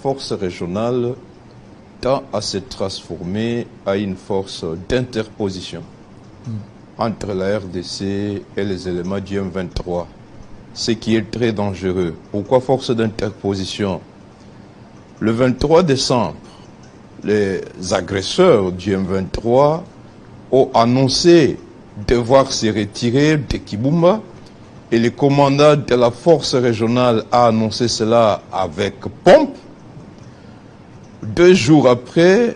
force régionale tend à se transformer à une force d'interposition entre la RDC et les éléments du M23, ce qui est très dangereux. Pourquoi force d'interposition? Le 23 décembre, les agresseurs du M23 ont annoncé devoir se retirer de Kibumba et le commandant de la force régionale a annoncé cela avec pompe. 2 jours après,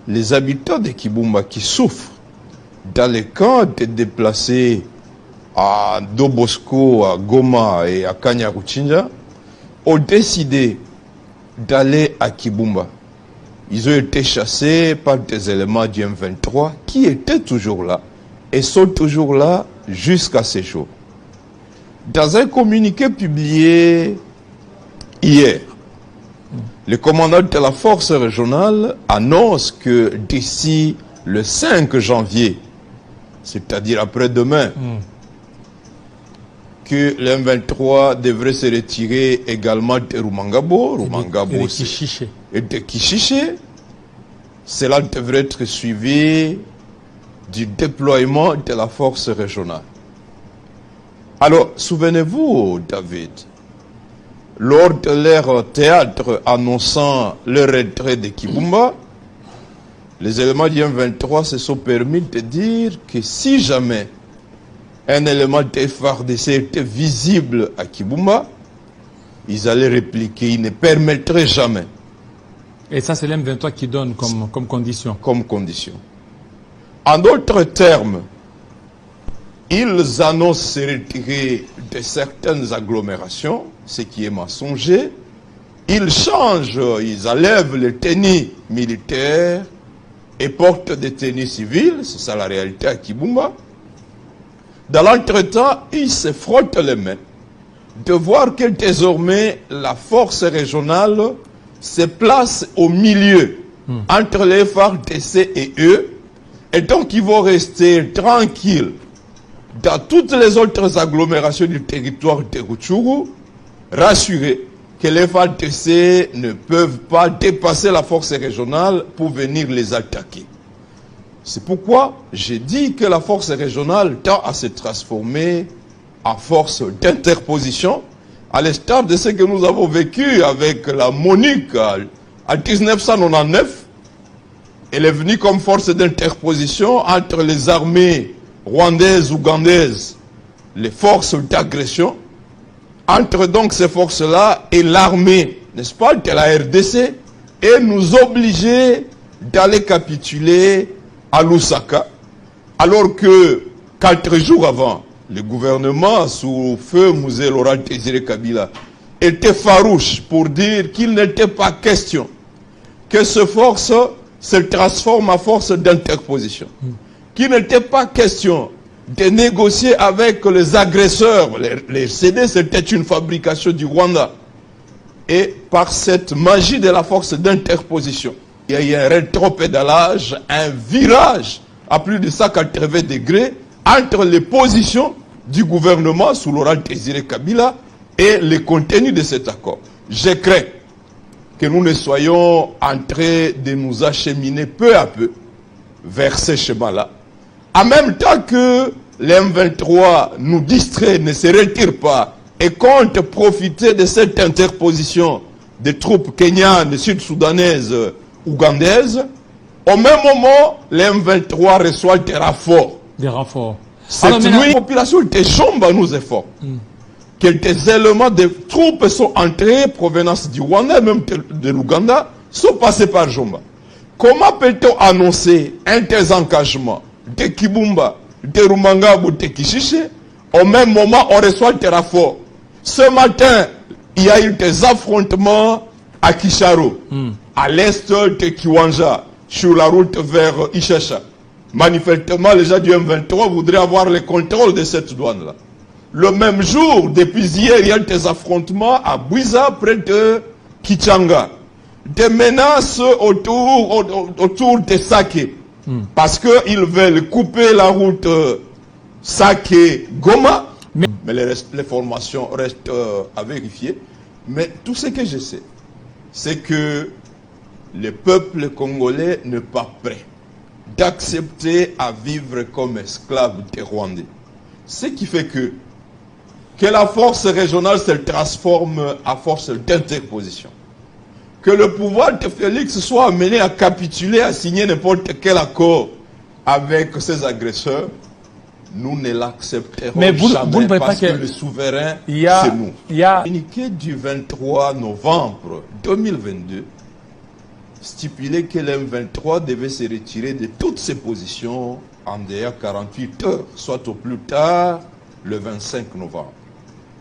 les habitants de Kibumba qui souffrent dans les camps de déplacés à Dobosco, à Goma et à Kanyaruchinja ont décidé d'aller à Kibumba. Ils ont été chassés par des éléments du M23 qui étaient toujours là et sont toujours là jusqu'à ce jour. Dans un communiqué publié hier, le commandant de la force régionale annonce que d'ici le 5 janvier, c'est-à-dire après-demain, que le M23 devrait se retirer également de Rumangabo, et de Kishiché. Cela devrait être suivi du déploiement de la force régionale. Alors, souvenez-vous, David, lors de leur théâtre annonçant le retrait de Kibumba, les éléments du M23 se sont permis de dire que si jamais un élément de FARDC était visible à Kibumba, ils allaient répliquer, ils ne permettraient jamais. Et ça, c'est l'M23 qui donne comme condition. Comme condition. En d'autres termes, ils annoncent se retirer de certaines agglomérations, ce qui est mensonger. Ils changent, ils enlèvent les tenues militaires et portent des tenues civiles. C'est ça la réalité à Kibumba. Dans l'entretemps, ils se frottent les mains de voir que désormais la force régionale se place au milieu entre les FARDC et eux. Et donc ils vont rester tranquilles dans toutes les autres agglomérations du territoire de Rutshuru, rassurés que les FARDC ne peuvent pas dépasser la force régionale pour venir les attaquer. C'est pourquoi j'ai dit que la force régionale tend à se transformer en force d'interposition, à l'instar de ce que nous avons vécu avec la MONUC en 1999. Elle est venue comme force d'interposition entre les armées rwandaises, ougandaises, les forces d'agression, entre donc ces forces-là et l'armée, n'est-ce pas, de la RDC, et nous obliger d'aller capituler à Lusaka, alors que 4 jours avant, le gouvernement sous feu Mouzé Laurent Désiré Kabila était farouche pour dire qu'il n'était pas question que ces forces se transforment en force d'interposition, qu'il n'était pas question de négocier avec les agresseurs. Les CD, c'était une fabrication du Rwanda. Et par cette magie de la force d'interposition, il y a eu un rétropédalage, un virage à plus de 180 degrés entre les positions du gouvernement sous Laurent Désiré Kabila et le contenu de cet accord. Je crains que nous ne soyons en train de nous acheminer peu à peu vers ce schéma-là. En même temps que l'M23 nous distrait, ne se retire pas et compte profiter de cette interposition des troupes kenyanes, sud-soudanaises, ougandaises, au même moment, l'M23 reçoit des renforts. Des renforts. Cette nuit, la population de Jomba nous informe. Quelques éléments de troupes sont entrés, provenance du Rwanda, même de l'Ouganda, sont passés par Jomba. Comment peut-on annoncer un désengagement de Kibumba, de Rumangabo, de Kishiché? Au même moment, on reçoit des renforts. Ce matin, il y a eu des affrontements à Kisharo, à l'est de Kiwanja, sur la route vers Ishasha. Manifestement, les gens du M23 voudraient avoir le contrôle de cette douane-là. Le même jour, depuis hier, il y a des affrontements à Bouiza, près de Kichanga. Des menaces autour de Sake. Parce qu'ils veulent couper la route Sake-Goma. Mais les formations restent à vérifier. Mais tout ce que je sais, c'est que le peuple congolais n'est pas prêt d'accepter à vivre comme esclave des Rwandais. Ce qui fait que la force régionale se transforme à force d'interposition. Que le pouvoir de Félix soit amené à capituler, à signer n'importe quel accord avec ses agresseurs, nous ne l'accepterons jamais, vous ne parce pas que le souverain, c'est nous. Il y a... Le communiqué du 23 novembre 2022 stipulait que l'M23 devait se retirer de toutes ses positions en dehors 48 heures, soit au plus tard le 25 novembre.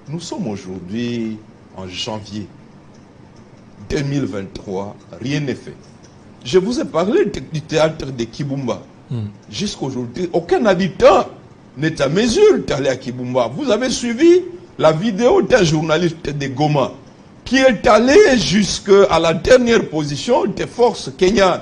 Nous sommes aujourd'hui en janvier 2023, rien n'est fait. Je vous ai parlé du théâtre de Kibumba. Jusqu'aujourd'hui, aucun habitant n'est à mesure d'aller à Kibumba. Vous avez suivi la vidéo d'un journaliste de Goma qui est allé jusqu'à la dernière position des forces kenyanes.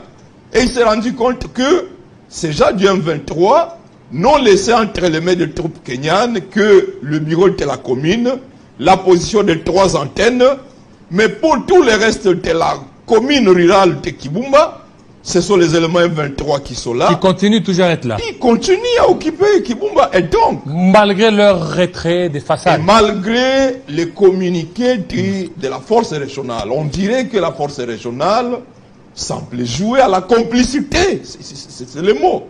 Et il s'est rendu compte que ces gens du M23 n'ont laissé entre les mains des troupes kenyanes que le bureau de la commune, la position de 3 antennes, mais pour tout le reste de la commune rurale de Kibumba, ce sont les éléments M23 qui sont là. Qui continuent toujours à être là. Ils continuent à occuper Kibumba. Et donc, malgré leur retrait des façades. Et malgré les communiqués de la force régionale, on dirait que la force régionale semble jouer à la complicité. C'est le mot.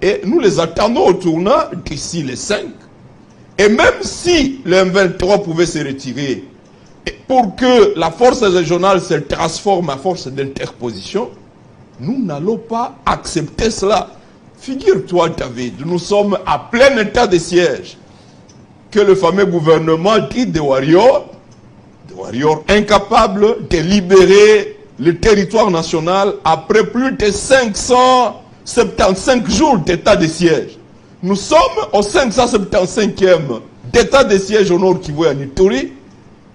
Et nous les attendons au tournant d'ici les 5. Et même si le M23 pouvait se retirer, et pour que la force régionale se transforme en force d'interposition, nous n'allons pas accepter cela. Figure-toi, David, nous sommes à plein état de siège. Que le fameux gouvernement dit des warriors incapables de libérer le territoire national après plus de 575 jours d'état de siège. Nous sommes au 575e d'état de siège au nord Kivu et à Ituri,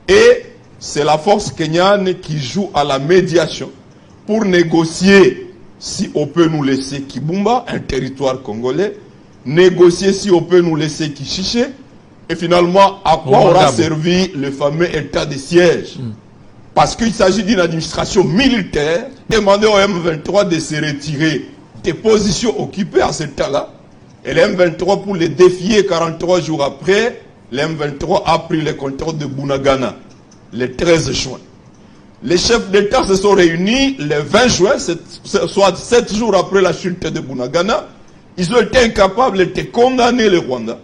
et c'est la force kenyane qui joue à la médiation pour négocier si on peut nous laisser Kibumba, un territoire congolais, négocier si on peut nous laisser Kishiché, et finalement, à quoi aura servi le fameux état de siège? Parce qu'il s'agit d'une administration militaire, demander au M23 de se retirer des positions occupées à ce temps-là, et le M23, pour les défier 43 jours après, le M23 a pris le contrôle de Bunagana, le 13 juin. Les chefs d'État se sont réunis le 20 juin, soit 7 jours après la chute de Bunagana. Ils ont été incapables de condamner le Rwanda.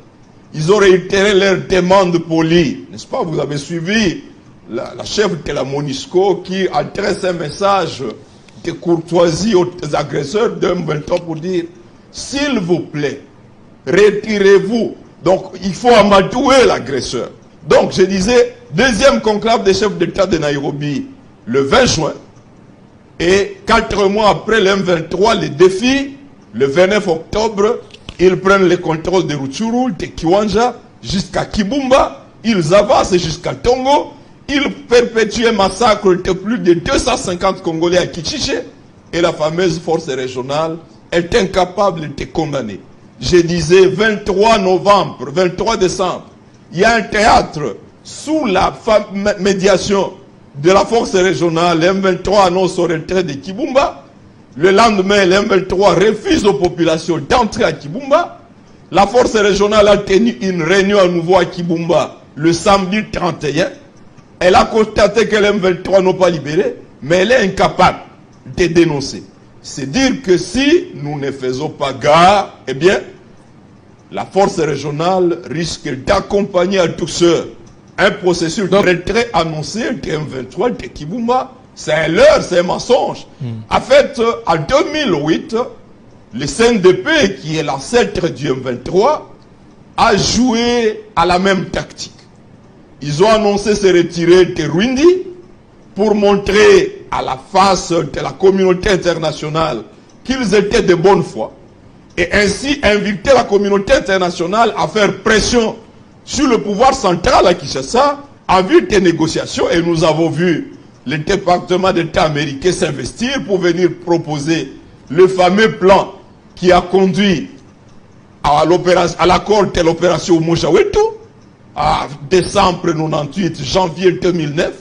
Ils ont réitéré leur demande polie. N'est-ce pas? Vous avez suivi la chef de la MONUSCO qui adresse un message de courtoisie aux agresseurs de M23 pour dire « S'il vous plaît, retirez-vous ». Donc, il faut amadouer l'agresseur. Donc, je disais, deuxième conclave des chefs d'État de Nairobi, le 20 juin, et 4 mois après le M23, les défis, le 29 octobre, ils prennent le contrôle de Rutshuru, de Kiwanja, jusqu'à Kibumba, ils avancent jusqu'à Tongo, ils perpétuent un massacre de plus de 250 Congolais à Kichiché, et la fameuse force régionale est incapable de condamner. Je disais 23 novembre, 23 décembre, il y a un théâtre sous la médiation de la force régionale. Le M23 annonce son retrait de Kibumba. Le lendemain, le M23 refuse aux populations d'entrer à Kibumba. La force régionale a tenu une réunion à nouveau à Kibumba le samedi 31. Elle a constaté que le M23 n'ont pas libéré, mais elle est incapable de dénoncer. C'est dire que si nous ne faisons pas gare, eh bien, la force régionale risque d'accompagner à douceur un processus de retrait annoncé de M23 de Kibumba. C'est un leurre, c'est un mensonge. En fait, en 2008, le CNDP, qui est l'ancêtre du M23, a joué à la même tactique. Ils ont annoncé se retirer de Rwindi pour montrer à la face de la communauté internationale qu'ils étaient de bonne foi, et ainsi inviter la communauté internationale à faire pression sur le pouvoir central à Kinshasa en vue des négociations. Et nous avons vu le département d'État américain s'investir pour venir proposer le fameux plan qui a conduit à l'accord de l'opération Moussawetou, à décembre 98, janvier 2009.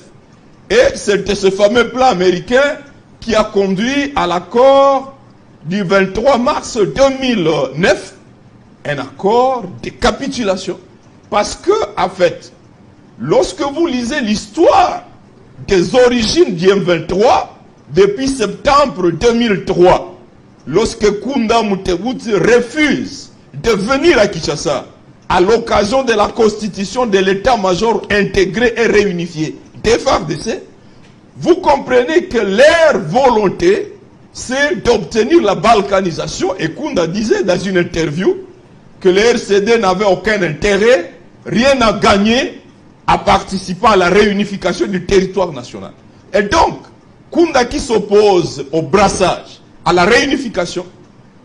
Et c'était ce fameux plan américain qui a conduit à l'accord du 23 mars 2009, un accord de capitulation. Parce que, en fait, lorsque vous lisez l'histoire des origines du M23, depuis septembre 2003, lorsque Kunda Mutebuti refuse de venir à Kinshasa à l'occasion de la constitution de l'état-major intégré et réunifié des FARDC, vous comprenez que leur volonté, c'est d'obtenir la balkanisation. Et Kunda disait dans une interview que le RCD n'avait aucun intérêt, rien à gagner à participer à la réunification du territoire national. Et donc, Kunda qui s'oppose au brassage, à la réunification,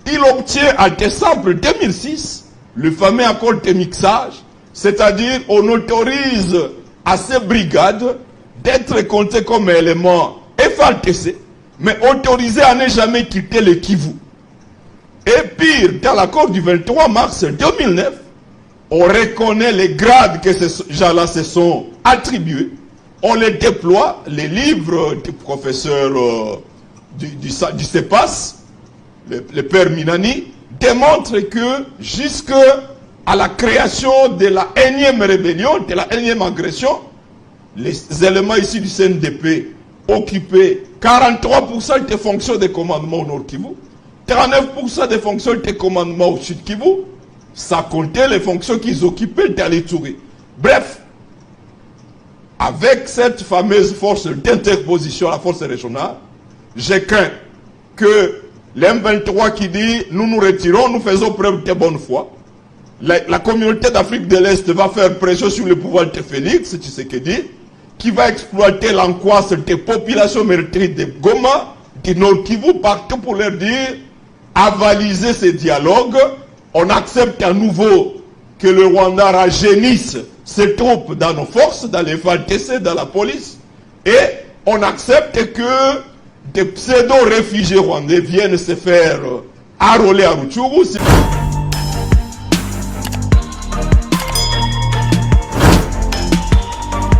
il obtient en décembre 2006 le fameux accord de mixage, c'est-à-dire on autorise à ces brigades d'être comptées comme éléments FARDC, mais autorisées à ne jamais quitter le Kivu. Et pire, dans l'accord du 23 mars 2009, on reconnaît les grades que ces gens-là se sont attribués, on les déploie, les livres du professeur du CEPAS, le père Minani, démontrent que jusqu'à la création de la énième rébellion, de la énième agression, les éléments ici du CNDP occupaient 43% des fonctions de commandement au Nord Kivu, 39% des fonctions de commandement au Sud Kivu, ça comptait les fonctions qu'ils occupaient dans les Tourés. Bref, avec cette fameuse force d'interposition, la force régionale, j'ai craint que l'M23 qui dit « nous nous retirons, nous faisons preuve de bonne foi », la communauté d'Afrique de l'Est va faire pression sur le pouvoir de Félix Tshisekedi, qui va exploiter l'angoisse des populations meurtries de Goma, du Nord Kivu, partout pour leur dire « avaliser ces dialogues, on accepte à nouveau que le Rwanda rajeunisse ses troupes dans nos forces, dans les FARDC, dans la police, et on accepte que des pseudo-réfugiés rwandais viennent se faire enrôler à Rutshuru.